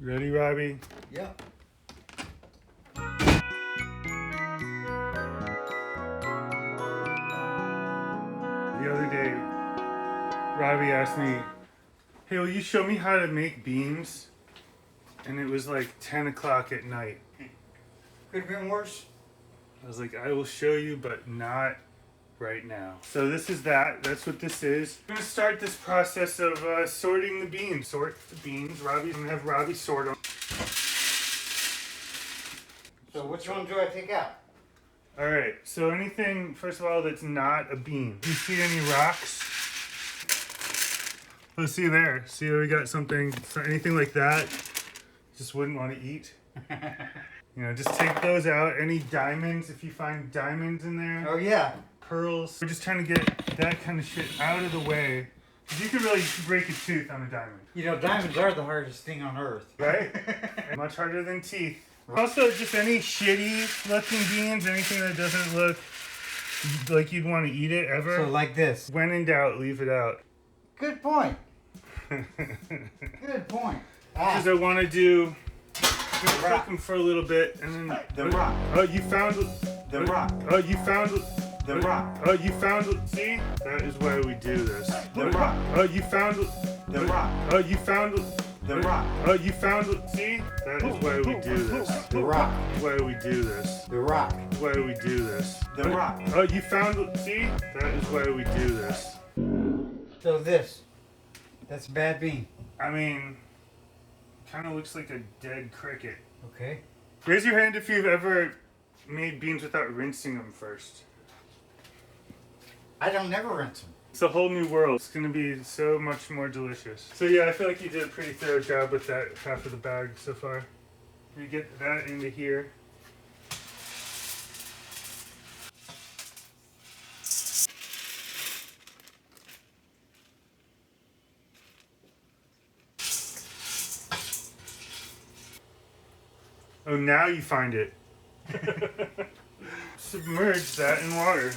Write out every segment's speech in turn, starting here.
Ready, Robbie? Yeah. The other day, Robbie asked me, hey, will you show me how to make beans? And it was like 10 o'clock at night. Could have been worse. I was like, I will show you, but not right now. So this is that. That's what this is. I'm going to start this process of sorting the beans. Sort the beans. I'm going to have Robbie sort them. So which one do I take out? All right. So anything, first of all, that's not a bean. Do you see any rocks? Oh, see there. See, we got something, anything like that. Just wouldn't want to eat. You know, just take those out. Any diamonds, if you find diamonds in there. Oh yeah. Pearls. We're just trying to get that kind of shit out of the way. Because you could really break a tooth on a diamond. You know, diamonds are the hardest thing on earth. Right? Much harder than teeth. Also, just any shitty looking beans, anything that doesn't look like you'd want to eat it ever. So like this. When in doubt, leave it out. Good point. Good point. Because I want to do... cook them for a little bit and then... The rock. Oh, you found... The rock. Oh, you found... The rock. Oh, you found... See? That is why we do this. The rock. Oh, you found... The rock. Oh, you found... The rock. Oh, you found... See? That is why we do this. The rock. Why we do this. The rock. Why we do this. The rock. Oh, you found... See? That is why we do this. So this. That's a bad bean. I mean... Kind of looks like a dead cricket. Okay. Raise your hand if you've ever made beans without rinsing them first. I don't never rinse them. It's a whole new world. It's going to be so much more delicious. So yeah, I feel like you did a pretty thorough job with that half of the bag so far. You get that into here. Oh, now you find it. Submerge that in water.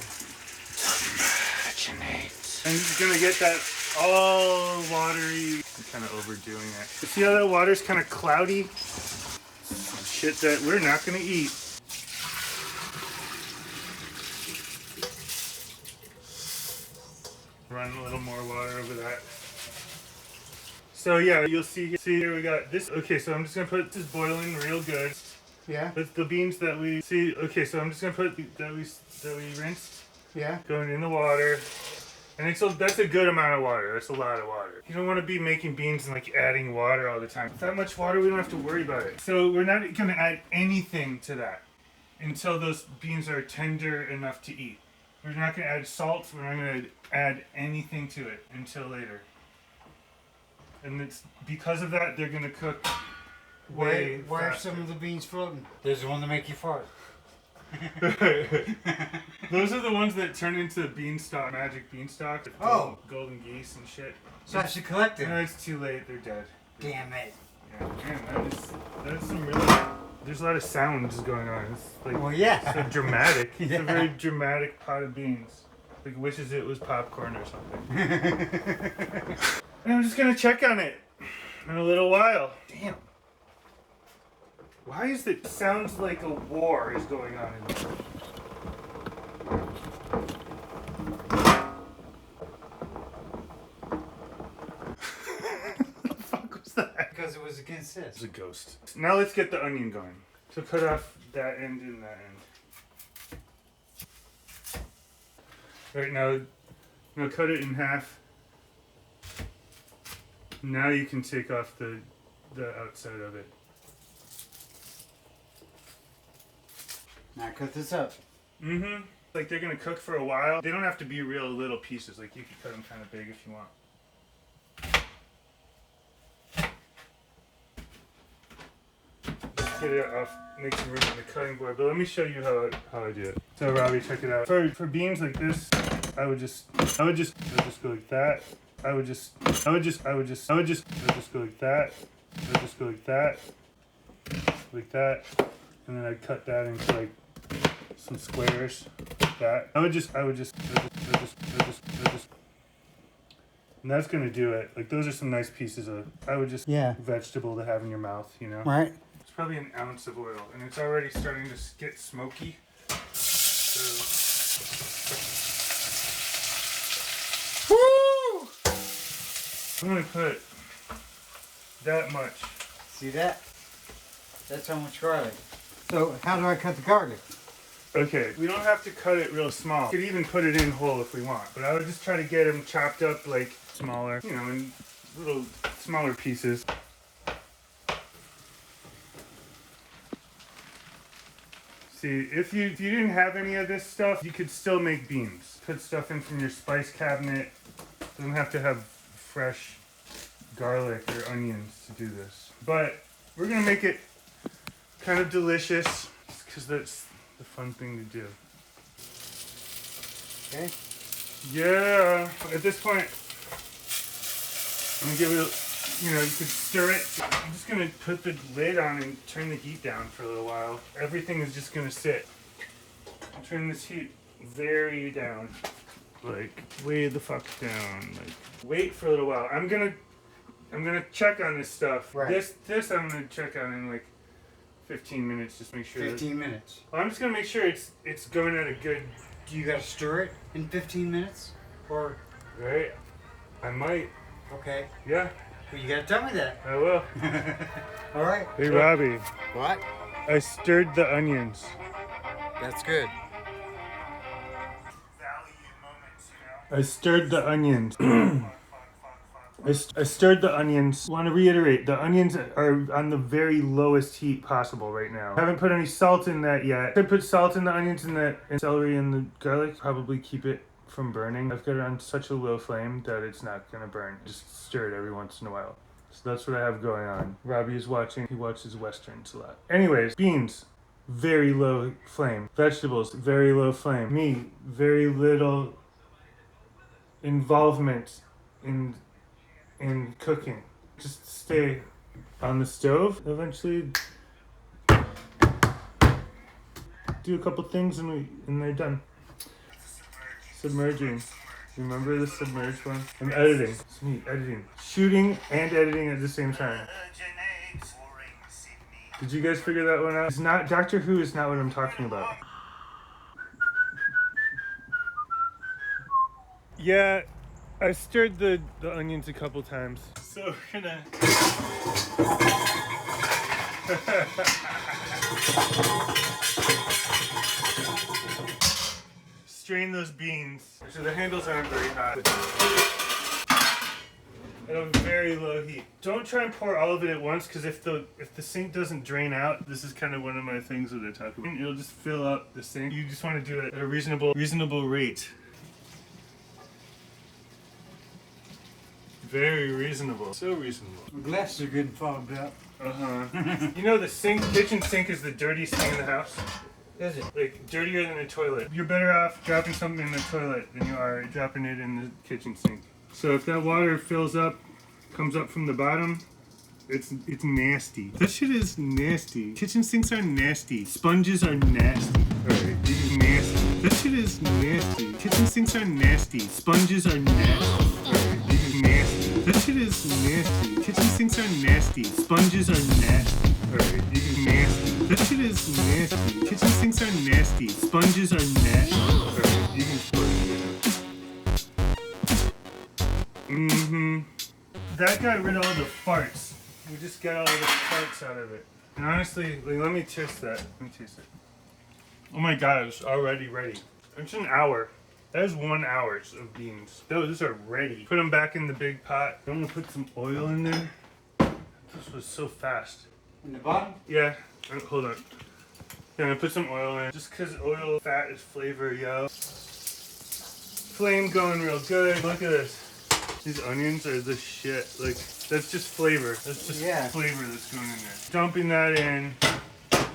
Submerginate. And you're gonna get that all watery. I'm kind of overdoing it. But see how that water's kind of cloudy? Some shit that we're not gonna eat. Run a little more water over that. So yeah, you'll see here we got this. Okay, so I'm just gonna put this boiling real good. Yeah. With the beans that we see. Okay, so I'm just gonna put that we rinsed. Yeah. Going in the water. And that's a good amount of water. That's a lot of water. You don't want to be making beans and like adding water all the time. With that much water, we don't have to worry about it. So we're not going to add anything to that until those beans are tender enough to eat. We're not going to add salt. We're not going to add anything to it until later. And it's because of that, they're going to cook way Why are faster. some of the beans floating? There's the one to make you fart. Those are the ones that turn into beanstalk, magic beanstalk. Oh. Golden geese and shit. So I should collect No, them. it's too late. They're dead. Damn it. Yeah, man, that's some really... There's a lot of sounds going on. It's like Well, yeah. so dramatic. It's Yeah. a very dramatic pot of beans. Like wishes it was popcorn or something. And I'm just gonna check on it in a little while. Damn. Why is it sounds like a war is going on in there? What the fuck was that? Because it was against this. It's a ghost. Now let's get the onion going. So cut off that end and that end. Right now cut it in half. Now you can take off the outside of it. Now cut this up. Mm-hmm. Like they're gonna cook for a while. They don't have to be real little pieces. Like you can cut them kind of big if you want. Just get it off, make some room on the cutting board. But let me show you how I do it. So Robbie, check it out. For beans like this, I would just go like that. I would just go like that. I would just go like that, and then I'd cut that into like some squares like that. I would just And that's gonna do it. Like those are some nice pieces of, I would just, vegetable to have in your mouth, you know? Right. It's probably an ounce of oil, and it's already starting to get smoky. So, woo! I'm gonna put that much. See that? That's how much garlic. So how do I cut the garlic? Okay, we don't have to cut it real small. We could even put it in whole if we want, but I would just try to get them chopped up like smaller, you know, in little smaller pieces. See, if you didn't have any of this stuff, you could still make beans. Put stuff in from your spice cabinet. You don't have to have fresh garlic or onions to do this. But we're gonna make it kind of delicious, because that's the fun thing to do. Okay. Yeah. At this point, I'm gonna give it, you know, you could stir it. I'm just gonna put the lid on and turn the heat down for a little while. Everything is just gonna sit. I'll turn this heat very down. Like, way the fuck down. Like, wait for a little while. I'm gonna check on this stuff. Right. This I'm gonna check on in like 15 minutes, just make sure. 15 minutes. Well, I'm just gonna make sure it's going at a good. Do you gotta stir it in 15 minutes? Or Right? I might. okay. Yeah, Well, you gotta tell me that. I will. All right. Hey, Robbie. What? I stirred the onions. That's good. I stirred the onions. I stirred the onions. Want to reiterate, the onions are on the very lowest heat possible right now. I haven't put any salt in that yet. I put salt in the onions and celery and the garlic. Probably keep it from burning. I've got it on such a low flame that it's not gonna burn. Just stir it every once in a while. So that's what I have going on. Robbie is watching. He watches Westerns a lot. Anyways, beans, very low flame. Vegetables, very low flame. Me, very little involvement in cooking. Just stay on the stove. Eventually do a couple things and they're done. Submerging. Remember the submerged one? I'm editing. It's me editing. Shooting and editing at the same time. Did you guys figure that one out? It's not, Doctor Who is not what I'm talking about. Yeah, I stirred the onions a couple times. So we're gonna strain those beans. So the handles aren't very hot. At a very low heat. Don't try and pour all of it at once, because if the sink doesn't drain out, this is kind of one of my things that I talk about. It'll just fill up the sink. You just want to do it at a reasonable rate. Very reasonable. So reasonable. The glasses are good and fogged up. You know the kitchen sink is the dirtiest thing in the house? Is it? Like, dirtier than a toilet. You're better off dropping something in the toilet than you are dropping it in the kitchen sink. So if that water fills up, comes up from the bottom, it's nasty. That shit is nasty. Kitchen sinks are nasty. Sponges are nasty. Alright, this is nasty. That shit is nasty. Kitchen sinks are nasty. Sponges are nasty. Alright, this is nasty. That shit is nasty. Kitchen sinks are nasty. Sponges are nasty. Alright, this is nasty. That shit is nasty. Kitchen sinks are nasty. Sponges are nasty. Alright, you can pour it in. That got rid of all the farts. We just got all the farts out of it. And honestly, like, let me taste that. Let me taste it. Oh my god, it's already ready. It's an hour. That is 1 hour of beans. Those are ready. Put them back in the big pot. I'm gonna put some oil in there. This was so fast. In the bottom? Yeah. Hold on. Yeah, I'm gonna put some oil in. Just because oil, fat is flavor, yo. Flame going real good. Look at this. These onions are the shit. Like, that's just flavor. That's just flavor that's going in there. Dumping that in. And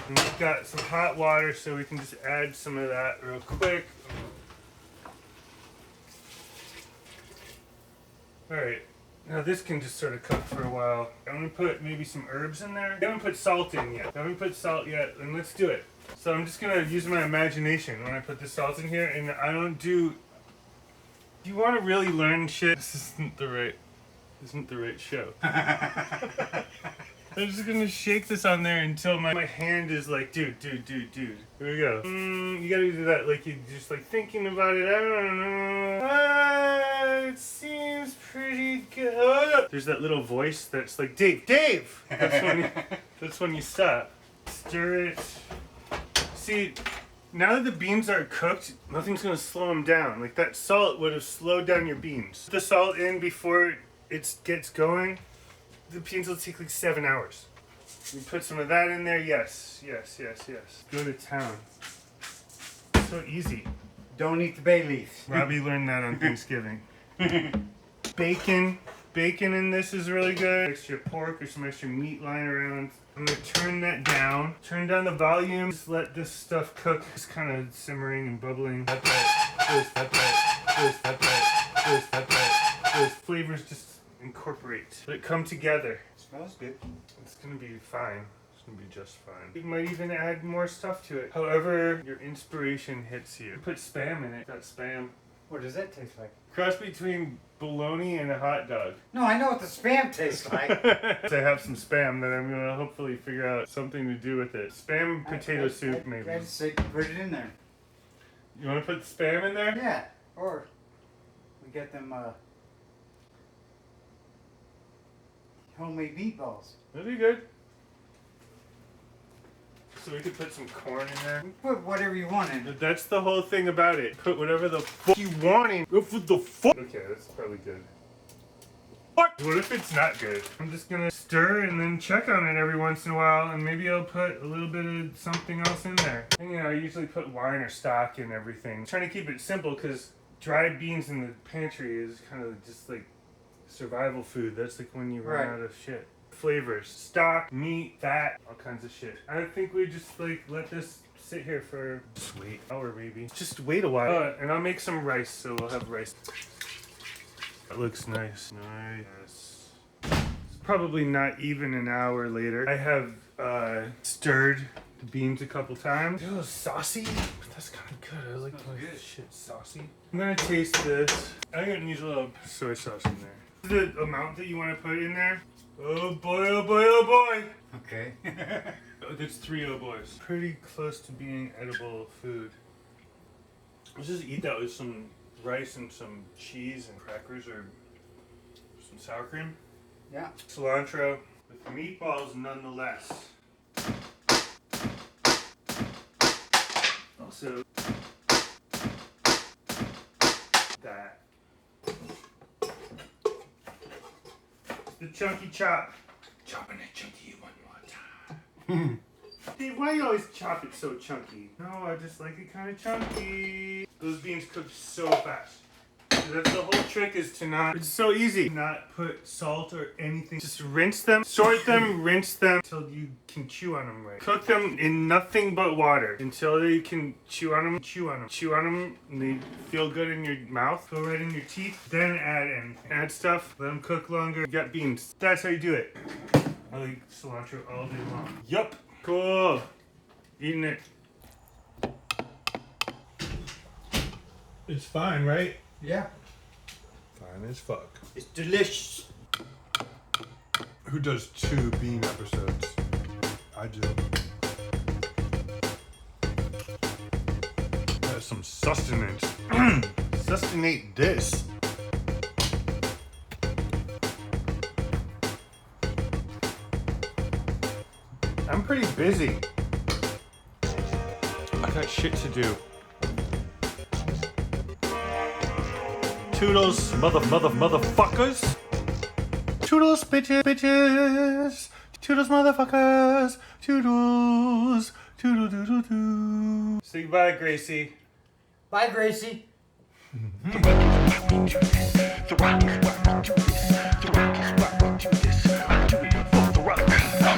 we've got some hot water, so we can just add some of that real quick. Alright. Now this can just sort of cook for a while. I'm gonna put maybe some herbs in there. I haven't put salt in yet. I haven't put salt yet, and let's do it. So I'm just gonna use my imagination when I put the salt in here, and I don't do Do you want to really learn shit? This isn't the right show. I'm just gonna shake this on there until my hand is like, dude. Here we go. You gotta do that like you're just like thinking about it. I don't know. It seems pretty good. Oh, there's that little voice that's like, Dave! That's when you stop. Stir it. See, now that the beans are cooked, nothing's gonna slow them down. Like that salt would have slowed down your beans. Put the salt in before it gets going. The beans will take like 7 hours. You put some of that in there. Yes. Go to town. So easy. Don't eat the bay leaves. Robbie learned that on Thanksgiving. Bacon in this is really good. Extra pork or some extra meat lying around. I'm gonna turn that down. Turn down the volume. Just let this stuff cook. It's kind of simmering and bubbling. Those flavors just incorporate. Let it come together. Smells good. It's gonna be fine. It's gonna be just fine. You might even add more stuff to it. However, your inspiration hits you. Put Spam in it. Got Spam. What does that taste like? Cross between bologna and a hot dog. No, I know what the Spam tastes like. I have some Spam that I'm gonna hopefully figure out something to do with it. Spam potato soup, maybe. I'd say put it in there. You wanna put Spam in there? Yeah, or we get them homemade meatballs. That'd be good. So we could put some corn in there. Put whatever you want in. But that's the whole thing about it. Put whatever the fuck you want in. Go for the fuck. Okay, that's probably good. What if it's not good? I'm just gonna stir and then check on it every once in a while, and maybe I'll put a little bit of something else in there. And, I usually put wine or stock in everything. I'm trying to keep it simple because dried beans in the pantry is kind of just like survival food. That's like when you run out of shit. Flavors, stock, meat, fat, all kinds of shit. I think we just like let this sit here for just wait an hour maybe. Just wait a while. And I'll make some rice, so we'll have rice. That looks nice. Nice. It's probably not even an hour later. I have stirred the beans a couple times. They're a little saucy, but that's kind of good. I like my shit saucy. I'm gonna taste this. I'm gonna use a little soy sauce in there. The amount that you want to put in there. Oh boy, oh boy, oh boy! Okay. That's 3 oh boys. Pretty close to being edible food. Let's just eat that with some rice and some cheese and crackers or some sour cream. Yeah. Cilantro with meatballs nonetheless. Also, that. The chunky chop. Chopping it chunky one more time. Dave, why do you always chop it so chunky? No, I just like it kind of chunky. Those beans cook so fast. So that's the whole trick, is to not, it's so easy. Not put salt or anything. Just rinse them, sort them, rinse them until you can chew on them right. Cook them in nothing but water until you can chew on them, chew on them, chew on them, and they feel good in your mouth, go right in your teeth. Then add anything. Add stuff, let them cook longer. You got beans. That's how you do it. I like cilantro all day long. Yup. Cool. Eating it. It's fine, right? Yeah. Fine as fuck. It's delicious. Who does 2 bean episodes? I do. That's some sustenance. Sustenate this. I'm pretty busy. I got shit to do. Toodles, motherfuckers. Toodles, bitches. Toodles, motherfuckers. Toodles. Toodle doodle doo. Say goodbye, Gracie. Bye, Gracie. The Rock is why we do this. The Rock is why we do this. I do it for the Rock.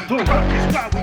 The Rock is why we